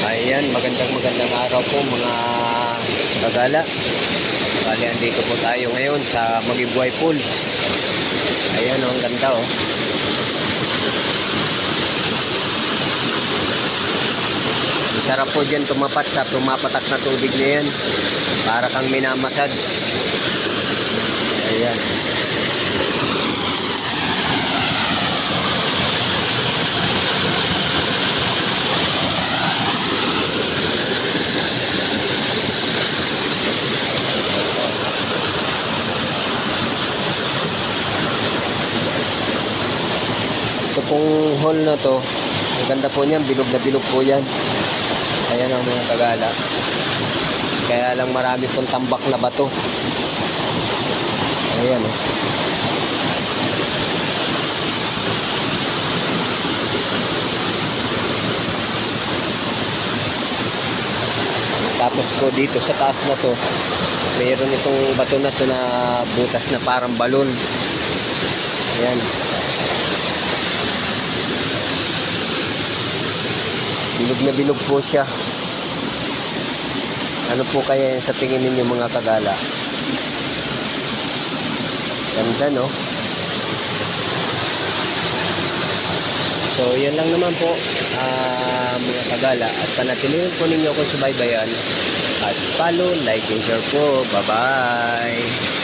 Ayan, magandang araw po mga kagala. Bali, andito po tayo ngayon sa Magibway Falls. Ayan, ang ganda oh. Ang sarap po dyan tumapat sa pumapatak na tubig na yan. Para kang minamasad. Ayan. Ito pong hall na to, ang ganda po niyan, bilog na bilog po yan. Ayan ang mga kagala. Kaya lang marami pong tambak na bato. Ayan oh. Tapos po dito sa taas na to, mayroon itong bato na to na butas na parang balon. Ayan. Bilog na bilog po siya. Ano po kaya sa tingin ninyo mga kagala? Ganda no? So yan lang naman po mga kagala. At panatilihin po ninyo akong subaybayan. At follow, like, and share po. Bye bye.